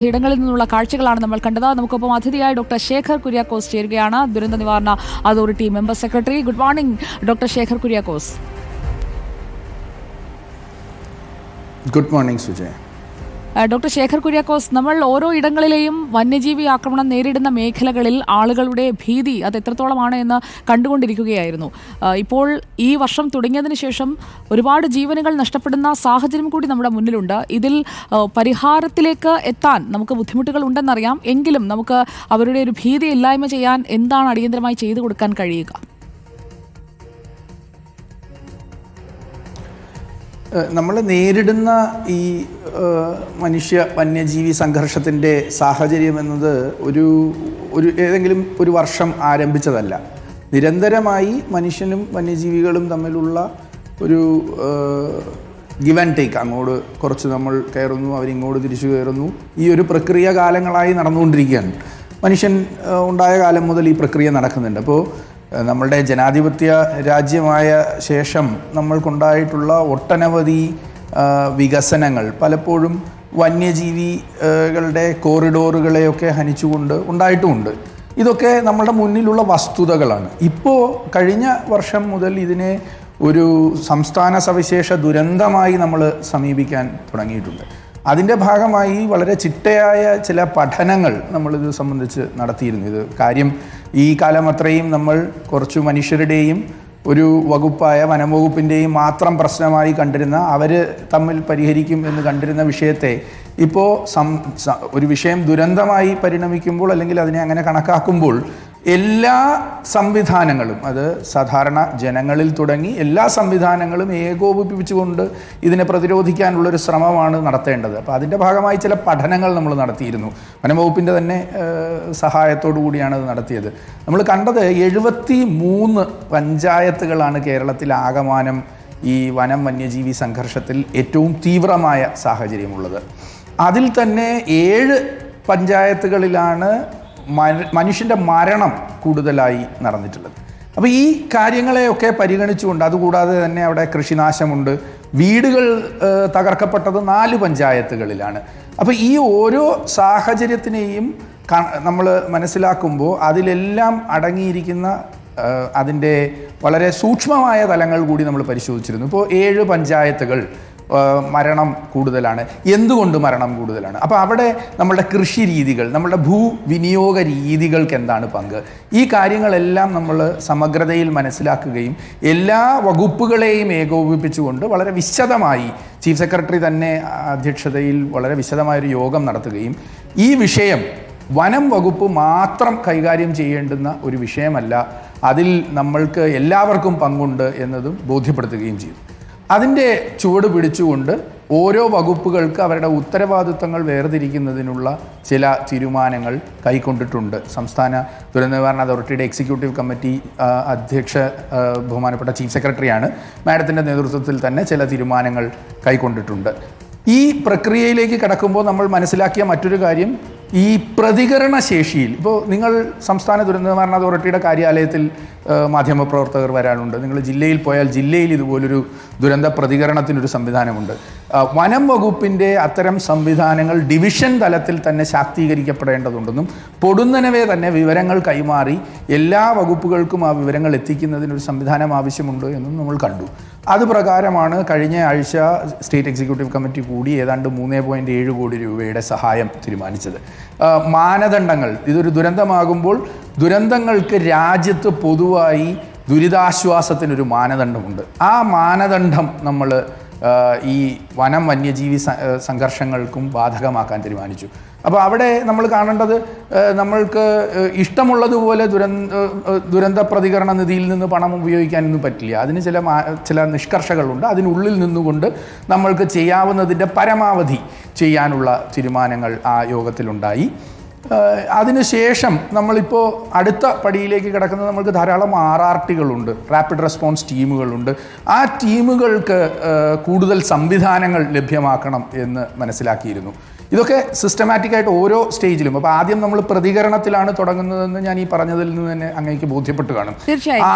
ഇടങ്ങളിൽ നിന്നുള്ള കാഴ്ചകളാണ് നമ്മൾ കണ്ടത്. നമുക്കൊപ്പം അതിഥിയായ ഡോക്ടർ ശേഖർ കുര്യാക്കോസ് ചേരുകയാണ്, ദുരന്ത നിവാരണ authority member secretary. Good morning doctor Shekhar Kuriakose. Good morning Sujaya. Doctor Shekhar Kuriakose, നമ്മൾ ഓരോ ഇടങ്ങളിലെയും വന്യജീവി ആക്രമണം നേരിടുന്ന മേഖലകളിൽ ആളുകളുടെ ഭീതി അത് എത്രത്തോളമാണ് എന്ന് കണ്ടുകൊണ്ടിരിക്കുകയായിരുന്നു. ഇപ്പോൾ ഈ വർഷം തുടങ്ങിയതിന് ശേഷം ഒരുപാട് ജീവനുകൾ നഷ്ടപ്പെടുന്ന സാഹചര്യം കൂടി നമ്മുടെ മുന്നിലുണ്ട്. ഇതിൽ പരിഹാരത്തിലേക്ക് എത്താൻ നമുക്ക് ബുദ്ധിമുട്ടുകൾ ഉണ്ടെന്നറിയാം. എങ്കിലും നമുക്ക് അവരുടെ ഒരു ഭീതി ഇല്ലായ്മ ചെയ്യാൻ എന്താണ് അടിയന്തരമായി ചെയ്തു കൊടുക്കാൻ കഴിയുക? നമ്മൾ നേരിടുന്ന ഈ മനുഷ്യ വന്യജീവി സംഘർഷത്തിൻ്റെ സാഹചര്യം എന്നത് ഏതെങ്കിലും ഒരു വർഷം ആരംഭിച്ചതല്ല. നിരന്തരമായി മനുഷ്യനും വന്യജീവികളും തമ്മിലുള്ള ഒരു ഗിവ് ആൻഡ് ടേക്ക്, അങ്ങോട്ട് കുറച്ച് നമ്മൾ കയറുന്നു, അവരിങ്ങോട്ട് തിരിച്ചു കയറുന്നു, ഈ ഒരു പ്രക്രിയ കാലങ്ങളായി നടന്നുകൊണ്ടിരിക്കുകയാണ്. മനുഷ്യൻ ഉണ്ടായ കാലം മുതൽ ഈ പ്രക്രിയ നടക്കുന്നുണ്ട്. അപ്പോൾ നമ്മളുടെ ജനാധിപത്യ രാജ്യമായ ശേഷം നമ്മൾക്കുണ്ടായിട്ടുള്ള ഒട്ടനവധി വികസനങ്ങൾ പലപ്പോഴും വന്യജീവികളുടെ കോറിഡോറുകളെയൊക്കെ ഹനിച്ചുകൊണ്ട് ഉണ്ടായിട്ടുമുണ്ട്. ഇതൊക്കെ നമ്മളുടെ മുന്നിലുള്ള വസ്തുതകളാണ്. ഇപ്പോൾ കഴിഞ്ഞ വർഷം മുതൽ ഇതിനെ ഒരു സംസ്ഥാന സവിശേഷ ദുരന്തമായി നമ്മൾ സമീപിക്കാൻ തുടങ്ങിയിട്ടുണ്ട്. അതിൻ്റെ ഭാഗമായി വളരെ ചിട്ടയായ ചില പഠനങ്ങൾ നമ്മളിത് സംബന്ധിച്ച് നടത്തിയിരുന്നു. ഇത് കാര്യം ഈ കാലം അത്രയും നമ്മൾ കുറച്ച് മനുഷ്യരുടെയും ഒരു വകുപ്പായ വനം വകുപ്പിൻ്റെയും മാത്രം പ്രശ്നമായി കണ്ടിരുന്ന, അവർ തമ്മിൽ പരിഹരിക്കും എന്ന് കണ്ടിരുന്ന വിഷയത്തെ ഇപ്പോൾ ഒരു വിഷയം ദുരന്തമായി പരിണമിക്കുമ്പോൾ, അല്ലെങ്കിൽ അതിനെ അങ്ങനെ കണക്കാക്കുമ്പോൾ എല്ലാ സംവിധാനങ്ങളും, അത് സാധാരണ ജനങ്ങളിൽ തുടങ്ങി എല്ലാ സംവിധാനങ്ങളും ഏകോപിപ്പിച്ചുകൊണ്ട് ഇതിനെ പ്രതിരോധിക്കാനുള്ളൊരു ശ്രമമാണ് നടത്തേണ്ടത്. അപ്പോൾ അതിൻ്റെ ഭാഗമായി ചില പഠനങ്ങൾ നമ്മൾ നടത്തിയിരുന്നു. വനംവകുപ്പിൻ്റെ തന്നെ സഹായത്തോടു കൂടിയാണ് അത് നടത്തിയത്. നമ്മൾ കണ്ടത് 73 പഞ്ചായത്തുകളാണ് കേരളത്തിൽ ആകമാനം ഈ വനം വന്യജീവി സംഘർഷത്തിൽ ഏറ്റവും തീവ്രമായ സാഹചര്യമുള്ളത്. അതിൽ തന്നെ 7 പഞ്ചായത്തുകളിലാണ് മനുഷ്യൻ്റെ മരണം കൂടുതലായി നടന്നിട്ടുള്ളത്. അപ്പോൾ ഈ കാര്യങ്ങളെയൊക്കെ പരിഗണിച്ചുകൊണ്ട്, അതുകൂടാതെ തന്നെ അവിടെ കൃഷിനാശമുണ്ട്, വീടുകൾ തകർക്കപ്പെട്ടത് 4 പഞ്ചായത്തുകളിലാണ്. അപ്പോൾ ഈ ഓരോ സാഹചര്യത്തിനെയും നമ്മൾ മനസ്സിലാക്കുമ്പോൾ അതിലെല്ലാം അടങ്ങിയിരിക്കുന്ന അതിൻ്റെ വളരെ സൂക്ഷ്മമായ തലങ്ങൾ കൂടി നമ്മൾ പരിശോധിച്ചിരുന്നു. ഇപ്പോൾ 7 പഞ്ചായത്തുകൾ മരണം കൂടുതലാണ്. എന്തുകൊണ്ട് മരണം കൂടുതലാണ്? അപ്പോൾ അവിടെ നമ്മളുടെ കൃഷി രീതികൾ, നമ്മളുടെ ഭൂവിനിയോഗ രീതികൾക്ക് എന്താണ് പങ്ക്? ഈ കാര്യങ്ങളെല്ലാം നമ്മൾ സമഗ്രതയിൽ മനസ്സിലാക്കുകയും എല്ലാ വകുപ്പുകളെയും ഏകോപിപ്പിച്ചുകൊണ്ട് വളരെ വിശദമായി ചീഫ് സെക്രട്ടറി തന്നെ അധ്യക്ഷതയിൽ വളരെ വിശദമായൊരു യോഗം നടത്തുകയും ഈ വിഷയം വനം വകുപ്പ് മാത്രം കൈകാര്യം ചെയ്യേണ്ടുന്ന ഒരു വിഷയമല്ല, അതിൽ നമ്മൾക്ക് എല്ലാവർക്കും പങ്കുണ്ട് എന്നതും ബോധ്യപ്പെടുത്തുകയും ചെയ്തു. അതിൻ്റെ ചുവട് പിടിച്ചുകൊണ്ട് ഓരോ വകുപ്പുകൾക്ക് അവരുടെ ഉത്തരവാദിത്തങ്ങൾ വേർതിരിക്കുന്നതിനുള്ള ചില തീരുമാനങ്ങൾ കൈക്കൊണ്ടിട്ടുണ്ട്. സംസ്ഥാന ദുരന്ത നിവാരണ അതോറിറ്റിയുടെ എക്സിക്യൂട്ടീവ് കമ്മിറ്റി അധ്യക്ഷ ബഹുമാനപ്പെട്ട ചീഫ് സെക്രട്ടറിയാണ്. മാഡത്തിൻ്റെ നേതൃത്വത്തിൽ തന്നെ ചില തീരുമാനങ്ങൾ കൈക്കൊണ്ടിട്ടുണ്ട്. ഈ പ്രക്രിയയിലേക്ക് കടക്കുമ്പോൾ നമ്മൾ മനസ്സിലാക്കിയ മറ്റൊരു കാര്യം, ഈ പ്രതികരണ ശേഷിയിൽ, ഇപ്പോൾ നിങ്ങൾ സംസ്ഥാന ദുരന്ത നിവാരണ അതോറിറ്റിയുടെ കാര്യാലയത്തിൽ മാധ്യമപ്രവർത്തകർ വരാനുണ്ട്. നിങ്ങൾ ജില്ലയിൽ പോയാൽ ജില്ലയിൽ ഇതുപോലൊരു ദുരന്ത പ്രതികരണത്തിനൊരു സംവിധാനമുണ്ട്. വനം വകുപ്പിൻ്റെ അത്തരം സംവിധാനങ്ങൾ ഡിവിഷൻ തലത്തിൽ തന്നെ ശാക്തീകരിക്കപ്പെടേണ്ടതുണ്ടെന്നും പൊടുന്നനവേ തന്നെ വിവരങ്ങൾ കൈമാറി എല്ലാ വകുപ്പുകൾക്കും ആ വിവരങ്ങൾ എത്തിക്കുന്നതിനൊരു സംവിധാനം ആവശ്യമുണ്ട് എന്നും നമ്മൾ കണ്ടു. അതുപ്രകാരമാണ് കഴിഞ്ഞ ആഴ്ച സ്റ്റേറ്റ് എക്സിക്യൂട്ടീവ് കമ്മിറ്റി കൂടി ഏതാണ്ട് 3.7 കോടി രൂപയുടെ സഹായം തീരുമാനിച്ചത്. മാനദണ്ഡങ്ങൾ, ഇതൊരു ദുരന്തമാകുമ്പോൾ ദുരന്തങ്ങൾക്ക് രാജ്യത്ത് പൊതുവായി ദുരിതാശ്വാസത്തിനൊരു മാനദണ്ഡമുണ്ട്. ആ മാനദണ്ഡം നമ്മൾ ഈ വനം വന്യജീവി സംഘർഷങ്ങൾക്കും ബാധകമാക്കാൻ തീരുമാനിച്ചു. അപ്പോൾ അവിടെ നമ്മൾ കാണേണ്ടത്, നമ്മൾക്ക് ഇഷ്ടമുള്ളതുപോലെ ദുരന്ത പ്രതികരണ നിധിയിൽ നിന്ന് പണം ഉപയോഗിക്കാനൊന്നും പറ്റില്ല. അതിന് ചില നിഷ്കർഷകളുണ്ട്. അതിനുള്ളിൽ നിന്നുകൊണ്ട് നമ്മൾക്ക് ചെയ്യാവുന്നതിൻ്റെ പരമാവധി ചെയ്യാനുള്ള തീരുമാനങ്ങൾ ആ യോഗത്തിലുണ്ടായി. അതിനുശേഷം നമ്മളിപ്പോൾ അടുത്ത പടിയിലേക്ക് കിടക്കുന്നത്, നമ്മൾക്ക് ധാരാളം RRTകളുണ്ട്, റാപ്പിഡ് റെസ്പോൺസ് ടീമുകളുണ്ട്. ആ ടീമുകൾക്ക് കൂടുതൽ സംവിധാനങ്ങൾ ലഭ്യമാക്കണം എന്ന് മനസ്സിലാക്കിയിരുന്നു. ഇതൊക്കെ സിസ്റ്റമാറ്റിക്കായിട്ട് ഓരോ സ്റ്റേജിലും. അപ്പോൾ ആദ്യം നമ്മൾ പ്രതികരണത്തിലാണ് തുടങ്ങുന്നതെന്ന് ഞാൻ ഈ പറഞ്ഞതിൽ നിന്ന് തന്നെ അങ്ങേക്ക് ബോധ്യപ്പെട്ട് കാണും.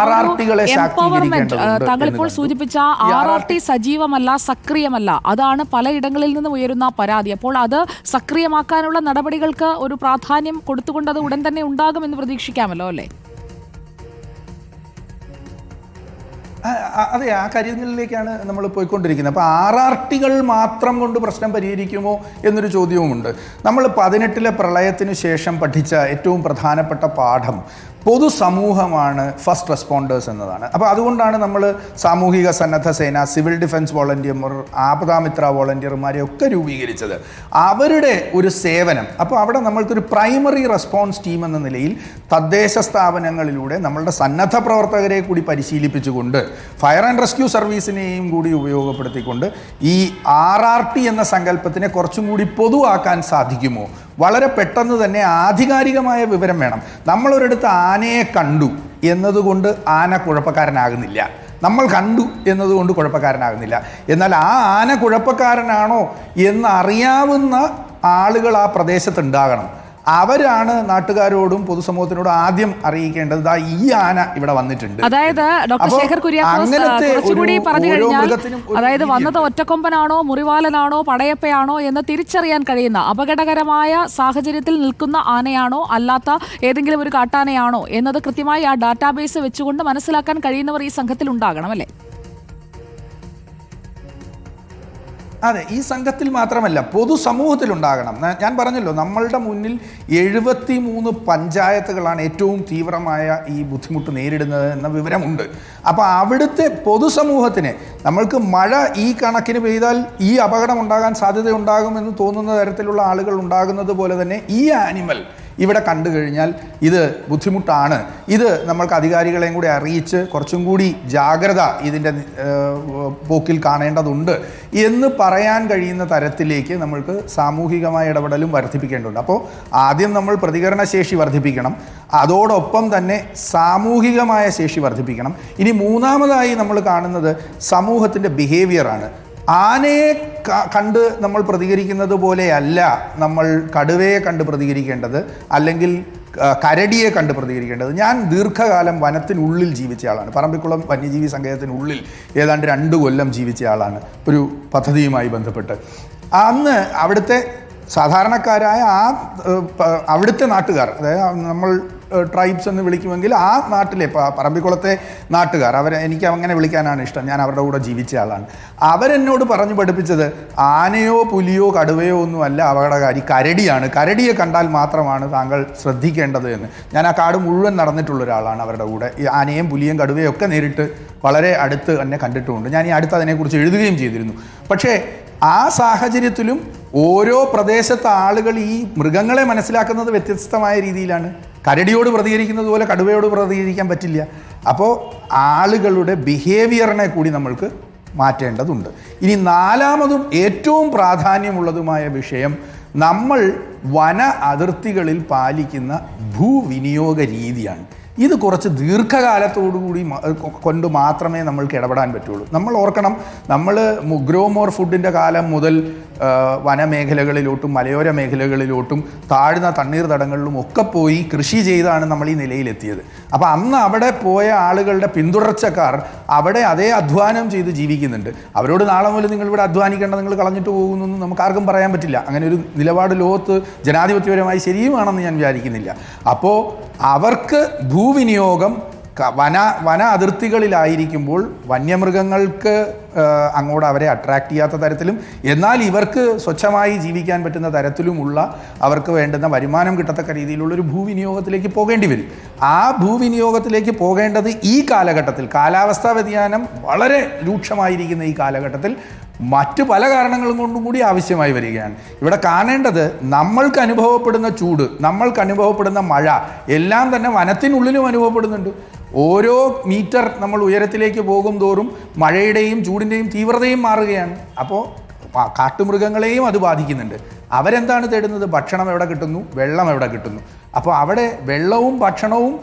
RRTകളെ ശാക്തീകരിക്കേണ്ടതുണ്ട്. താങ്കൾ ഇപ്പോൾ സൂചിപ്പിച്ച RRT സജീവമല്ല, സക്രിയമല്ല, അതാണ് പലയിടങ്ങളിൽ നിന്നും ഉയരുന്ന പരാതി. അപ്പോൾ അത് സക്രിയമാക്കാനുള്ള നടപടികൾക്ക് ഒരു പ്രാധാന്യം കൊടുത്തുകൊണ്ട് അത് ഉടൻ തന്നെ ഉണ്ടാകുമെന്ന് പ്രതീക്ഷിക്കാമല്ലോ അല്ലേ? അതെ, ആ കാര്യങ്ങളിലേക്കാണ് നമ്മൾ പോയിക്കൊണ്ടിരിക്കുന്നത്. അപ്പോൾ RRTകൾ മാത്രം കൊണ്ട് പ്രശ്നം പരിഹരിക്കുമോ എന്നൊരു ചോദ്യവുമുണ്ട്. നമ്മൾ 18 പ്രളയത്തിന് ശേഷം പഠിച്ച ഏറ്റവും പ്രധാനപ്പെട്ട പാഠം പൊതുസമൂഹമാണ് ഫസ്റ്റ് റെസ്പോണ്ടേഴ്സ് എന്നതാണ്. അപ്പോൾ അതുകൊണ്ടാണ് നമ്മൾ സാമൂഹിക സന്നദ്ധ സേന, സിവിൽ ഡിഫൻസ് വോളണ്ടിയർമാർ, ആപദാമിത്ര വോളണ്ടിയർമാരെയൊക്കെ രൂപീകരിച്ചത്. അവരുടെ ഒരു സേവനം, അപ്പോൾ അവിടെ നമ്മൾക്കൊരു പ്രൈമറി റെസ്പോൺസ് ടീം എന്ന നിലയിൽ തദ്ദേശ സ്ഥാപനങ്ങളിലൂടെ നമ്മളുടെ സന്നദ്ധ പ്രവർത്തകരെ കൂടി പരിശീലിപ്പിച്ചുകൊണ്ട് ഫയർ ആൻഡ് റെസ്ക്യൂ സർവീസിനെയും കൂടി ഉപയോഗപ്പെടുത്തിക്കൊണ്ട് ഈ RRT എന്ന സങ്കല്പത്തിനെ കുറച്ചും കൂടി പൊതുവാക്കാൻ സാധിക്കുമോ? വളരെ പെട്ടെന്ന് തന്നെ ആധികാരികമായ വിവരം വേണം. നമ്മളൊരിടത്ത് ആനയെ കണ്ടു എന്നതുകൊണ്ട് ആന കുഴപ്പക്കാരനാകുന്നില്ല, നമ്മൾ കണ്ടു എന്നതുകൊണ്ട് കുഴപ്പക്കാരനാകുന്നില്ല. എന്നാൽ ആ ആന കുഴപ്പക്കാരനാണോ എന്നറിയാവുന്ന ആളുകൾ ആ പ്രദേശത്തുണ്ടാകണം. അവരാണ് നാട്ടുകാരോടും പൊതുസമൂഹത്തിനോടും ആദ്യം അറിയിക്കേണ്ടത്, ദാ ഈ ആന ഇവിടെ വന്നിട്ടുണ്ട്. അതായത് ഡോക്ടർ ശേഖർ കുര്യാക്കോസ് കുറച്ചുകൂടി പറഞ്ഞു കഴിഞ്ഞാൽ, അതായത് വന്നത് ഒറ്റക്കൊമ്പനാണോ, മുറിവാലനാണോ, പടയപ്പയാണോ എന്ന് തിരിച്ചറിയാൻ കഴിയുന്ന, അപകടകരമായ സാഹചര്യത്തിൽ നിൽക്കുന്ന ആനയാണോ അല്ലാത്ത ഏതെങ്കിലും ഒരു കാട്ടാനയാണോ എന്നത് കൃത്യമായി ആ ഡാറ്റാബേസ് വെച്ചുകൊണ്ട് മനസ്സിലാക്കാൻ കഴിയുന്നവർ ഈ സംഘത്തിൽ ഉണ്ടാകണം അല്ലേ? അതെ, ഈ സംഘത്തിൽ മാത്രമല്ല, പൊതുസമൂഹത്തിലുണ്ടാകണം. ഞാൻ പറഞ്ഞല്ലോ, നമ്മളുടെ മുന്നിൽ 73 പഞ്ചായത്തുകളാണ് ഏറ്റവും തീവ്രമായ ഈ ബുദ്ധിമുട്ട് നേരിടുന്നത് എന്ന വിവരമുണ്ട്. അപ്പോൾ അവിടുത്തെ പൊതുസമൂഹത്തിന്, നമ്മൾക്ക് മഴ ഈ കണക്കിന് പെയ്താൽ ഈ അപകടം ഉണ്ടാകാൻ സാധ്യതയുണ്ടാകുമെന്ന് തോന്നുന്ന തരത്തിലുള്ള ആളുകൾ ഉണ്ടാകുന്നത് പോലെ തന്നെ ഈ ആനിമൽ ഇവിടെ കണ്ടു കഴിഞ്ഞാൽ ഇത് ബുദ്ധിമുട്ടാണ്, ഇത് നമ്മൾക്ക് അധികാരികളെയും കൂടി അറിയിച്ച് കുറച്ചും കൂടി ജാഗ്രത ഇതിൻ്റെ പോക്കിൽ കാണേണ്ടതുണ്ട് എന്ന് പറയാൻ കഴിയുന്ന തരത്തിലേക്ക് നമ്മൾക്ക് സാമൂഹികമായ ഇടപെടലും വർദ്ധിപ്പിക്കേണ്ടതുണ്ട്. അപ്പോൾ ആദ്യം നമ്മൾ പ്രതികരണശേഷി വർദ്ധിപ്പിക്കണം, അതോടൊപ്പം തന്നെ സാമൂഹികമായ ശേഷി വർദ്ധിപ്പിക്കണം. ഇനി മൂന്നാമതായി നമ്മൾ കാണുന്നത് സമൂഹത്തിൻ്റെ ബിഹേവിയറാണ്. ആനയെ കണ്ട് നമ്മൾ പ്രതികരിക്കുന്നത് പോലെയല്ല നമ്മൾ കടുവയെ കണ്ട് പ്രതികരിക്കേണ്ടത്, അല്ലെങ്കിൽ കരടിയെ കണ്ട് പ്രതികരിക്കേണ്ടത്. ഞാൻ ദീർഘകാലം വനത്തിനുള്ളിൽ ജീവിച്ച ആളാണ്. പറമ്പിക്കുളം വന്യജീവി സങ്കേതത്തിനുള്ളിൽ ഏതാണ്ട് 2 കൊല്ലം ജീവിച്ച ആളാണ് ഒരു പദ്ധതിയുമായി ബന്ധപ്പെട്ട്. അന്ന് അവിടുത്തെ സാധാരണക്കാരായ അവിടുത്തെ നാട്ടുകാർ, അതായത് നമ്മൾ ട്രൈബ്സ് എന്ന് വിളിക്കുമെങ്കിൽ ആ നാട്ടിലെ പറമ്പിക്കുളത്തെ നാട്ടുകാർ, എനിക്ക് അങ്ങനെ വിളിക്കാനാണ് ഇഷ്ടം, ഞാൻ അവരുടെ കൂടെ ജീവിച്ച ആളാണ്. അവരെന്നോട് പറഞ്ഞു പഠിപ്പിച്ചത് ആനയോ പുലിയോ കടുവയോ ഒന്നുമല്ല അപകടകാരി, കരടിയാണ്. കരടിയെ കണ്ടാൽ മാത്രമാണ് താങ്കൾ ശ്രദ്ധിക്കേണ്ടത് എന്ന്. ഞാൻ ആ കാട് മുഴുവൻ നടന്നിട്ടുള്ള ഒരാളാണ് അവരുടെ കൂടെ. ഈ ആനയും പുലിയും കടുവയും ഒക്കെ നേരിട്ട് വളരെ അടുത്ത് തന്നെ കണ്ടിട്ടുമുണ്ട്. ഞാൻ ഈ അടുത്ത് അതിനെക്കുറിച്ച് എഴുതുകയും ചെയ്തിരുന്നു. പക്ഷേ ആ സാഹചര്യത്തിലും ഓരോ പ്രദേശത്തെ ആളുകൾ ഈ മൃഗങ്ങളെ മനസ്സിലാക്കുന്നത് വ്യത്യസ്തമായ രീതിയിലാണ്. കരടിയോട് പ്രതികരിക്കുന്നത് പോലെ കടുവയോട് പ്രതികരിക്കാൻ പറ്റില്ല. അപ്പോൾ ആളുകളുടെ ബിഹേവിയറിനെ കൂടി നമ്മൾക്ക് മാറ്റേണ്ടതുണ്ട്. ഇനി നാലാമതും ഏറ്റവും പ്രാധാന്യമുള്ളതുമായ വിഷയം, നമ്മൾ വന അതിർത്തികളിൽ പാലിക്കുന്ന ഭൂവിനിയോഗ രീതിയാണ്. ഇത് കുറച്ച് ദീർഘകാലത്തോടുകൂടി കൊണ്ട് മാത്രമേ നമ്മൾക്ക് ഇടപെടാൻ പറ്റുള്ളൂ. നമ്മൾ ഓർക്കണം, നമ്മൾ ഗ്രോ മോർ ഫുഡിൻ്റെ കാലം മുതൽ വനമേഖലകളിലോട്ടും മലയോര മേഖലകളിലോട്ടും താഴ്ന്ന തണ്ണീർത്തടങ്ങളിലും ഒക്കെ പോയി കൃഷി ചെയ്താണ് നമ്മൾ ഈ നിലയിലെത്തിയത്. അപ്പോൾ അന്ന് അവിടെ പോയ ആളുകളുടെ പിന്തുടർച്ചക്കാർ അവിടെ അതേ അധ്വാനം ചെയ്ത് ജീവിക്കുന്നുണ്ട്. അവരോട് നാളെ മുതൽ നിങ്ങളിവിടെ അധ്വാനിക്കേണ്ട, നിങ്ങൾ കളഞ്ഞിട്ട് പോകുന്നു നമുക്ക് ആർക്കും പറയാൻ പറ്റില്ല. അങ്ങനെ ഒരു നിലപാട് ലോകത്ത് ജനാധിപത്യപരമായി ശരിയുമാണെന്ന് ഞാൻ വിചാരിക്കുന്നില്ല. അപ്പോൾ അവർക്ക് ഭൂവിനിയോഗം വന അതിർത്തികളിലായിരിക്കുമ്പോൾ വന്യമൃഗങ്ങൾക്ക് അങ്ങോട്ട് അവരെ അട്രാക്റ്റ് ചെയ്യാത്ത തരത്തിലും എന്നാൽ ഇവർക്ക് സ്വച്ഛമായി ജീവിക്കാൻ പറ്റുന്ന തരത്തിലുമുള്ള, അവർക്ക് വേണ്ടുന്ന വരുമാനം കിട്ടത്തക്ക രീതിയിലുള്ളൊരു ഭൂവിനിയോഗത്തിലേക്ക് പോകേണ്ടി വരും. ആ ഭൂവിനിയോഗത്തിലേക്ക് പോകേണ്ടത് ഈ കാലഘട്ടത്തിൽ, കാലാവസ്ഥാ വ്യതിയാനം വളരെ രൂക്ഷമായിരിക്കുന്ന ഈ കാലഘട്ടത്തിൽ മറ്റു പല കാരണങ്ങളും കൊണ്ടും കൂടി ആവശ്യമായി വരികയാണ്. ഇവിടെ കാണേണ്ടത്, നമ്മൾക്ക് അനുഭവപ്പെടുന്ന ചൂട്, നമ്മൾക്ക് അനുഭവപ്പെടുന്ന മഴ എല്ലാം തന്നെ വനത്തിനുള്ളിലും അനുഭവപ്പെടുന്നുണ്ട്. ഓരോ മീറ്റർ നമ്മൾ ഉയരത്തിലേക്ക് പോകും തോറും മഴയുടെയും ചൂടിൻ്റെയും തീവ്രതയും മാറുകയാണ്. അപ്പോൾ കാട്ടുമൃഗങ്ങളെയും അത് ബാധിക്കുന്നുണ്ട്. അവരെന്താണ് തേടുന്നത്? ഭക്ഷണം എവിടെ കിട്ടുന്നു, വെള്ളം എവിടെ കിട്ടുന്നു. അപ്പോൾ അവിടെ വെള്ളവും ഭക്ഷണവും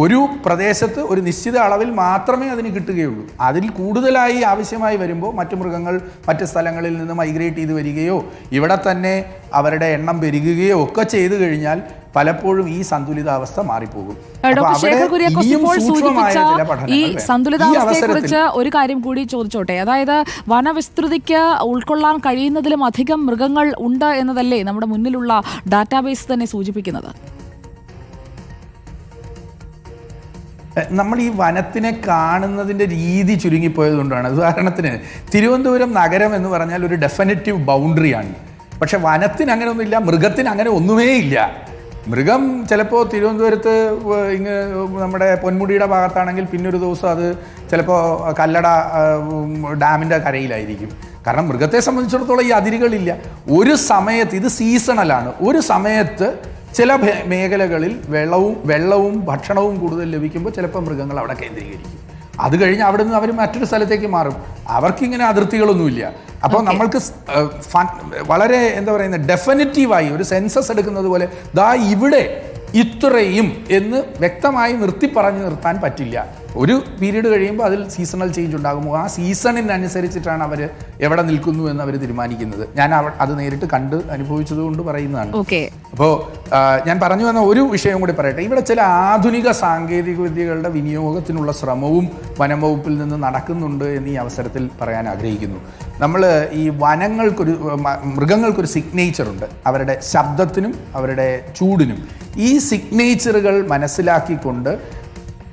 ഒരു പ്രദേശത്ത് ഒരു നിശ്ചിത അളവിൽ മാത്രമേ അതിന് കിട്ടുകയുള്ളൂ. അതിൽ കൂടുതലായി ആവശ്യമായി വരുമ്പോൾ മറ്റു മൃഗങ്ങൾ മറ്റ് സ്ഥലങ്ങളിൽ നിന്ന് മൈഗ്രേറ്റ് ചെയ്ത് വരികയോ ഇവിടെ തന്നെ അവരുടെ എണ്ണം പെരുകുകയോ ഒക്കെ ചെയ്തു കഴിഞ്ഞാൽ പലപ്പോഴും ഈ സന്തുലിതാവസ്ഥ മാറിപ്പോകും. ഈ സന്തുലിതാവസ്ഥയെക്കുറിച്ച് ഒരു കാര്യം കൂടി ചോദിച്ചോട്ടെ. അതായത് വനവിസ്തൃതിക്ക് ഉൾക്കൊള്ളാൻ കഴിയുന്നതിലും അധികം മൃഗങ്ങൾ ഉണ്ട് എന്നതല്ലേ നമ്മുടെ മുന്നിലുള്ള ഡാറ്റാബേസ് തന്നെ സൂചിപ്പിക്കുന്നത്? നമ്മൾ ഈ വനത്തിനെ കാണുന്നതിൻ്റെ രീതി ചുരുങ്ങിപ്പോയത് കൊണ്ടാണ്. ഉദാഹരണത്തിന് തിരുവനന്തപുരം നഗരം എന്ന് പറഞ്ഞാൽ ഒരു ഡെഫിനിറ്റീവ് ബൗണ്ടറിയാണ്. പക്ഷെ വനത്തിന് അങ്ങനെ ഒന്നുമില്ല, മൃഗത്തിന് അങ്ങനെ ഒന്നുമേ ഇല്ല. മൃഗം ചിലപ്പോൾ തിരുവനന്തപുരത്ത് ഇങ്ങ് നമ്മുടെ പൊന്മുടിയുടെ ഭാഗത്താണെങ്കിൽ പിന്നൊരു ദിവസം അത് ചിലപ്പോൾ കല്ലട ഡാമിൻ്റെ കരയിലായിരിക്കും. കാരണം മൃഗത്തെ സംബന്ധിച്ചിടത്തോളം ഈ അതിരുകളില്ല. ഒരു സമയത്ത് ഇത് സീസണലാണ്. ഒരു സമയത്ത് ചില മേഖലകളിൽ വെള്ളവും ഭക്ഷണവും കൂടുതൽ ലഭിക്കുമ്പോൾ ചിലപ്പോൾ മൃഗങ്ങൾ അവിടെ കേന്ദ്രീകരിക്കും. അത് കഴിഞ്ഞ് അവിടെ നിന്ന് അവർ മറ്റൊരു സ്ഥലത്തേക്ക് മാറും. അവർക്കിങ്ങനെ അതിർത്തികളൊന്നുമില്ല. അപ്പോൾ നമ്മൾക്ക് വളരെ എന്താ പറയുന്നത് ഡെഫിനിറ്റീവായി ഒരു സെൻസസ് എടുക്കുന്നത് പോലെ ദാ ഇവിടെ ഇത്രയും എന്ന് വ്യക്തമായി പറഞ്ഞു നിർത്താൻ പറ്റില്ല. ഒരു പീരീഡ് കഴിയുമ്പോൾ അതിൽ സീസണൽ ചേഞ്ച് ഉണ്ടാകുമ്പോൾ ആ സീസണിനനുസരിച്ചിട്ടാണ് അവർ എവിടെ നിൽക്കുന്നു എന്ന് അവർ തീരുമാനിക്കുന്നത്. ഞാൻ അത് നേരിട്ട് കണ്ട് അനുഭവിച്ചത് കൊണ്ട് പറയുന്നതാണ്. അപ്പോൾ ഞാൻ പറഞ്ഞു വന്ന ഒരു വിഷയം കൂടി പറയട്ടെ. ഇവിടെ ചില ആധുനിക സാങ്കേതിക വിദ്യകളുടെ വിനിയോഗത്തിനുള്ള ശ്രമവും വനം വകുപ്പിൽ നിന്ന് നടക്കുന്നുണ്ട് എന്ന് ഈ അവസരത്തിൽ പറയാൻ ആഗ്രഹിക്കുന്നു. നമ്മൾ ഈ മൃഗങ്ങൾക്കൊരു സിഗ്നേച്ചറുണ്ട്, അവരുടെ ശബ്ദത്തിനും അവരുടെ ചൂടിനും. ഈ സിഗ്നേച്ചറുകൾ മനസ്സിലാക്കിക്കൊണ്ട്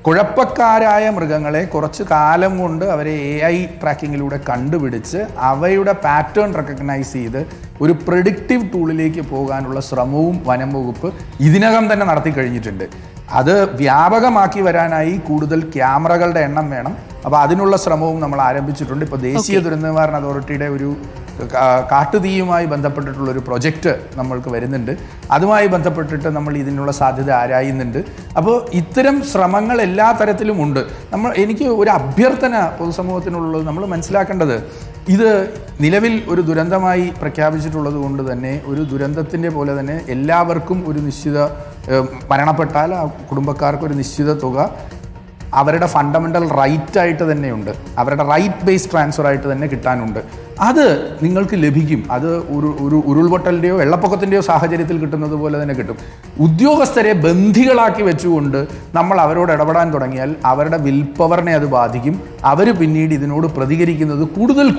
കുഴപ്പക്കാരായ മൃഗങ്ങളെ കുറച്ച് കാലം കൊണ്ട് അവരെ AI ട്രാക്കിങ്ങിലൂടെ കണ്ടുപിടിച്ച് അവയുടെ പാറ്റേൺ റെക്കഗ്നൈസ് ചെയ്ത് ഒരു പ്രെഡിക്റ്റീവ് ടൂളിലേക്ക് പോകാനുള്ള ശ്രമവും വനം വകുപ്പ് ഇതിനകം തന്നെ നടത്തി കഴിഞ്ഞിട്ടുണ്ട്. അത് വ്യാപകമാക്കി വരാനായി കൂടുതൽ ക്യാമറകളുടെ എണ്ണം വേണം. അപ്പോൾ അതിനുള്ള ശ്രമവും നമ്മൾ ആരംഭിച്ചിട്ടുണ്ട്. ഇപ്പോൾ ദേശീയ ദുരന്ത നിവാരണ അതോറിറ്റിയുടെ ഒരു കാട്ടുതീയുമായി ബന്ധപ്പെട്ടിട്ടുള്ളൊരു പ്രൊജക്റ്റ് നമ്മൾക്ക് വരുന്നുണ്ട്. അതുമായി ബന്ധപ്പെട്ടിട്ട് നമ്മൾ ഇതിനുള്ള സാധ്യത ആരായുന്നുണ്ട്. അപ്പോൾ ഇത്തരം ശ്രമങ്ങൾ എല്ലാ തരത്തിലും ഉണ്ട്. എനിക്ക് ഒരു അഭ്യർത്ഥന പൊതുസമൂഹത്തിനുള്ളത്, നമ്മൾ മനസ്സിലാക്കേണ്ടത് ഇത് നിലവിൽ ഒരു ദുരന്തമായി പ്രഖ്യാപിച്ചിട്ടുള്ളത് കൊണ്ട് തന്നെ ഒരു ദുരന്തത്തിൻ്റെ പോലെ തന്നെ എല്ലാവർക്കും ഒരു നിശ്ചിത മരണപ്പെട്ടാൽ ആ കുടുംബക്കാർക്ക് ഒരു നിശ്ചിത തുക അവരുടെ ഫണ്ടമെൻ്റൽ റൈറ്റായിട്ട് തന്നെയുണ്ട്, അവരുടെ റൈറ്റ് ബേസ്ഡ് ട്രാൻസ്ഫർ ആയിട്ട് തന്നെ കിട്ടാനുണ്ട്. അത് നിങ്ങൾക്ക് ലഭിക്കും. അത് ഒരു ഉരുൾപൊട്ടലിൻ്റെയോ വെള്ളപ്പൊക്കത്തിൻ്റെയോ സാഹചര്യത്തിൽ കിട്ടുന്നത് പോലെ തന്നെ കിട്ടും. ഉദ്യോഗസ്ഥരെ ബന്ധികളാക്കി വെച്ചുകൊണ്ട് നമ്മൾ അവരോട് ഇടപെടാൻ തുടങ്ങിയാൽ അവരുടെ വിൽ പവറിനെ അത് ബാധിക്കും. അവർ പിന്നീട് ഇതിനോട് പ്രതികരിക്കുന്നത്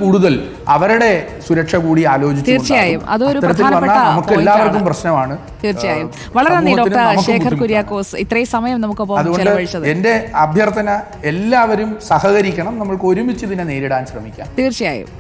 കൂടുതൽ അവരുടെ സുരക്ഷ കൂടി ആലോചിച്ചു. തീർച്ചയായും അതൊരു പ്രധാനപ്പെട്ട നമുക്ക് എല്ലാവർക്കും പ്രശ്നമാണ്. തീർച്ചയായും വളരെ നന്ദി ഡോക്ടർ ശേഖർ കുര്യാക്കോസ് ഇത്രയും സമയം നമുക്കൊപ്പം ചെലവഴിച്ചത്. എൻ്റെ അഭ്യർത്ഥന എല്ലാവരും സഹകരിക്കണം, നമ്മൾക്ക് ഒരുമിച്ച് ഇതിനെ നേരിടാൻ ശ്രമിക്കാം. തീർച്ചയായും.